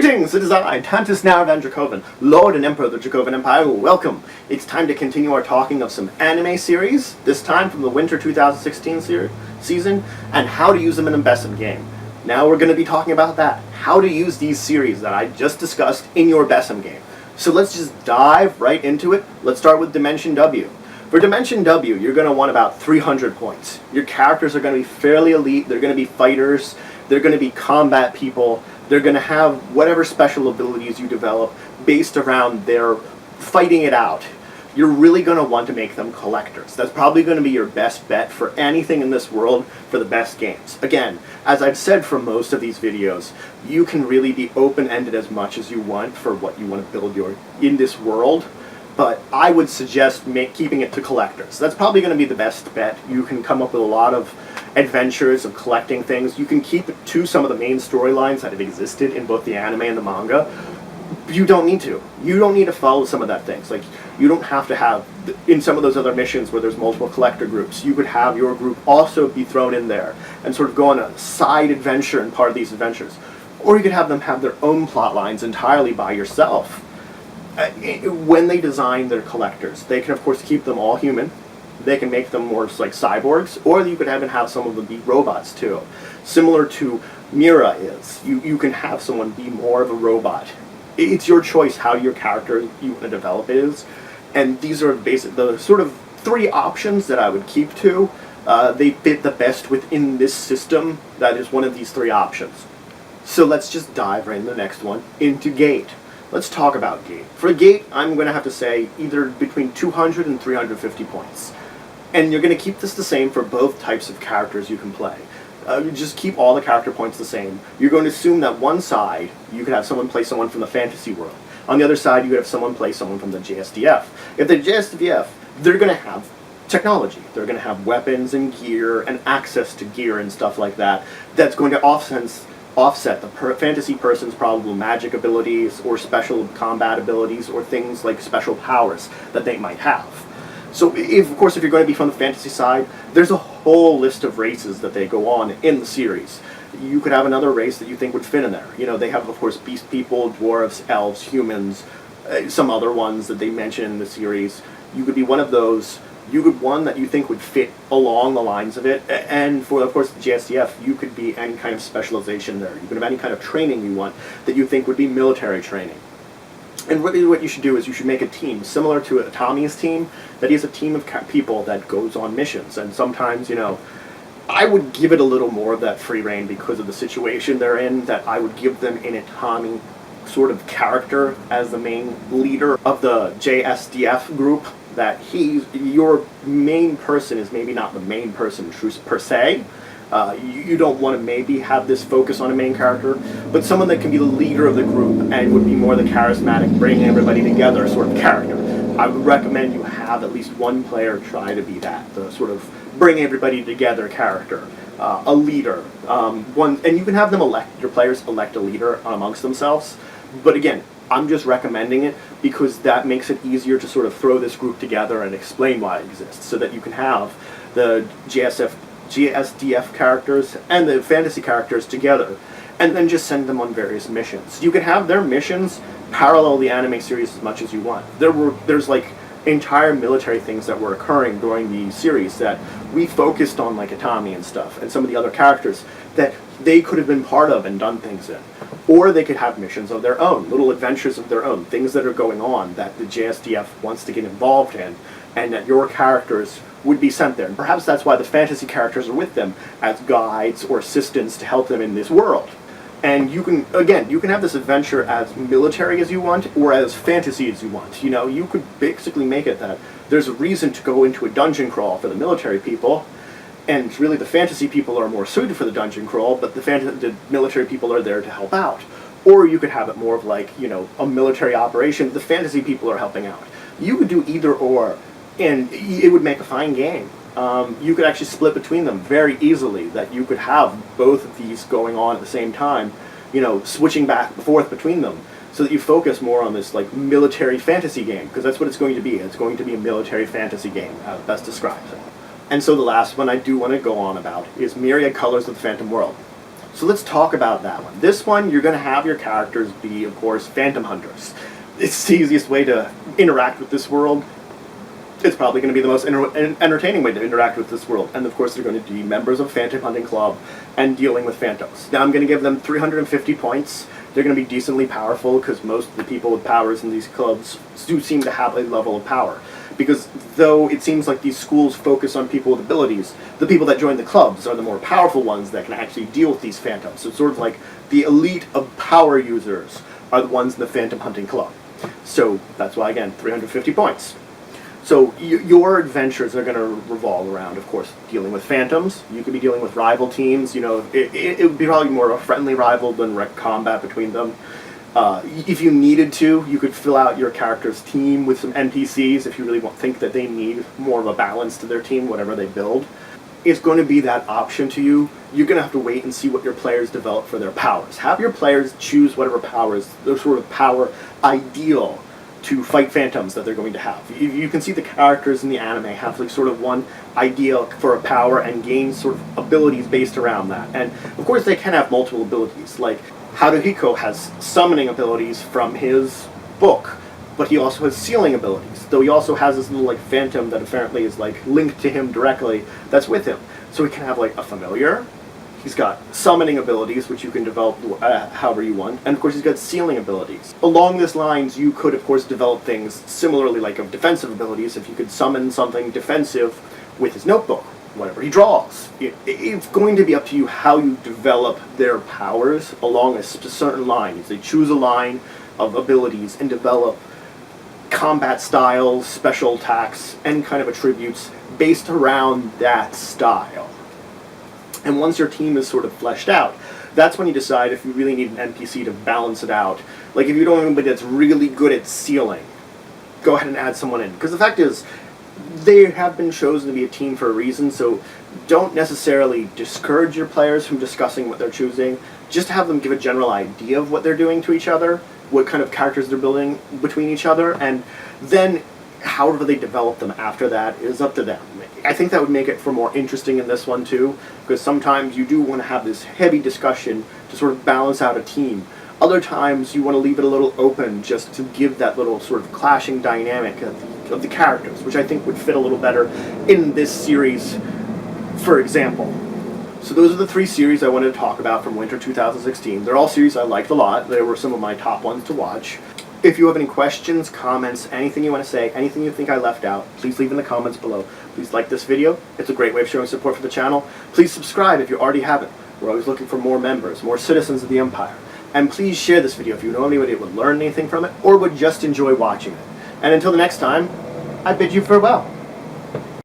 Greetings! It is I, Tantus Naravan Dracovin, Lord and Emperor of the Dracovin Empire. Welcome! It's time to continue our talking of some anime series, this time from the Winter 2016 season, and how to use them in a BESM game. Now we're going to be talking about that, how to use these series that I just discussed in your BESM game. So let's just dive right into it. Let's start with Dimension W. For Dimension W, you're going to want about 300 points. Your characters are going to be fairly elite, they're going to be fighters, they're going to be combat people, they're going to have whatever special abilities you develop based around their fighting it out. You're really going to want to make them collectors. That's probably going to be your best bet for anything in this world for the best games. Again, as I've said for most of these videos, you can really be open-ended as much as you want for what you want to build in this world, but I would suggest keeping it to collectors. That's probably going to be the best bet. You can come up with a lot of adventures of collecting things. You can keep it to some of the main storylines that have existed in both the anime and the manga. You don't need to. You don't need to follow some of that things. Like, you don't have to have, in some of those other missions where there's multiple collector groups, you could have your group also be thrown in there and sort of go on a side adventure in part of these adventures. Or you could have them have their own plot lines entirely by yourself. When they design their collectors, they can of course keep them all human. They can make them more like cyborgs, or you could even have some of them be robots too. Similar to Mira is. You can have someone be more of a robot. It's your choice how your character you want to develop is. And these are the sort of three options that I would keep to. They fit the best within this system. That is one of these three options. So let's just dive right into the next one, into Gate. Let's talk about Gate. For Gate, I'm going to have to say either between 200 and 350 points. And you're going to keep this the same for both types of characters you can play. You just keep all the character points the same. You're going to assume that one side, you could have someone play someone from the fantasy world. On the other side, you could have someone play someone from the JSDF. If they're JSDF, they're going to have technology. They're going to have weapons and gear and access to gear and stuff like that. That's going to offset the fantasy person's probable magic abilities or special combat abilities or things like special powers that they might have. So, of course, if you're going to be from the fantasy side, there's a whole list of races that they go on in the series. You could have another race that you think would fit in there. You know, they have, of course, beast people, dwarves, elves, humans, some other ones that they mention in the series. You could be one of those. You could one that you think would fit along the lines of it. And for, of course, the JSDF, you could be any kind of specialization there. You could have any kind of training you want that you think would be military training. And really what you should do is you should make a team, similar to Tommy's team, that is a team of people that goes on missions. And sometimes, you know, I would give it a little more of that free reign because of the situation they're in, that I would give them an Tommy sort of character as the main leader of the JSDF group, that your main person is maybe not the main person per se. You don't want to maybe have this focus on a main character, but someone that can be the leader of the group and would be more the charismatic, bringing everybody together sort of character. I would recommend you have at least one player try to be that, the sort of bring everybody together character, a leader. And you can have them your players elect a leader amongst themselves, but again, I'm just recommending it because that makes it easier to sort of throw this group together and explain why it exists, so that you can have the JSDF characters and the fantasy characters together, and then just send them on various missions. You can have their missions parallel the anime series as much as you want. There's like entire military things that were occurring during the series that we focused on, like Atami and stuff, and some of the other characters that they could have been part of and done things in. Or they could have missions of their own, little adventures of their own, things that are going on that the JSDF wants to get involved in, and that your characters would be sent there. And perhaps that's why the fantasy characters are with them as guides or assistants to help them in this world. And you can have this adventure as military as you want, or as fantasy as you want. You know, you could basically make it that there's a reason to go into a dungeon crawl for the military people, and really the fantasy people are more suited for the dungeon crawl, but the military people are there to help out. Or you could have it more of like, you know, a military operation, the fantasy people are helping out. You could do either or, and it would make a fine game. You could actually split between them very easily, that you could have both of these going on at the same time, you know, switching back and forth between them, so that you focus more on this like military fantasy game, because that's what it's going to be. It's going to be a military fantasy game, as best describes it. And so the last one I do want to go on about is Myriad Colors of the Phantom World. So let's talk about that one. This one, you're going to have your characters be, of course, Phantom Hunters. It's the easiest way to interact with this world. It's probably going to be the most entertaining way to interact with this world. And of course, they're going to be members of Phantom Hunting Club and dealing with phantoms. Now, I'm going to give them 350 points. They're going to be decently powerful because most of the people with powers in these clubs do seem to have a level of power. Because though it seems like these schools focus on people with abilities, the people that join the clubs are the more powerful ones that can actually deal with these phantoms. So it's sort of like the elite of power users are the ones in the Phantom Hunting Club. So that's why, again, 350 points. So your adventures are going to revolve around, of course, dealing with phantoms. You could be dealing with rival teams. You know, it would be probably more of a friendly rival than direct combat between them. If you needed to, you could fill out your character's team with some NPCs if you really think that they need more of a balance to their team, whatever they build. It's going to be that option to you. You're going to have to wait and see what your players develop for their powers. Have your players choose whatever powers, their sort of power ideal to fight phantoms that they're going to have. You can see the characters in the anime have like sort of one idea for a power and gain sort of abilities based around that. And of course they can have multiple abilities. Like Haruhiko has summoning abilities from his book, but he also has sealing abilities. Though he also has this little like phantom that apparently is like linked to him directly that's with him. So he can have like a familiar. He's got summoning abilities, which you can develop however you want, and of course he's got sealing abilities. Along these lines, you could of course develop things similarly like of defensive abilities if you could summon something defensive with his notebook, whatever he draws. It's going to be up to you how you develop their powers along a certain line. They choose a line of abilities and develop combat styles, special attacks, and kind of attributes based around that style. And once your team is sort of fleshed out, that's when you decide if you really need an NPC to balance it out. Like if you don't have anybody that's really good at sealing, go ahead and add someone in. Because the fact is, they have been chosen to be a team for a reason, so don't necessarily discourage your players from discussing what they're choosing. Just have them give a general idea of what they're doing to each other, what kind of characters they're building between each other, and then however they develop them after that is up to them. I think that would make it for more interesting in this one too, because sometimes you do want to have this heavy discussion to sort of balance out a team. Other times you want to leave it a little open just to give that little sort of clashing dynamic of the characters, which I think would fit a little better in this series, for example. So those are the 3 series I wanted to talk about from Winter 2016. They're all series I liked a lot. They were some of my top ones to watch. If you have any questions, comments, anything you want to say, anything you think I left out, please leave in the comments below. Please like this video. It's a great way of showing support for the channel. Please subscribe if you already haven't. We're always looking for more members, more citizens of the Empire. And please share this video if you know anybody that would learn anything from it or would just enjoy watching it. And until the next time, I bid you farewell.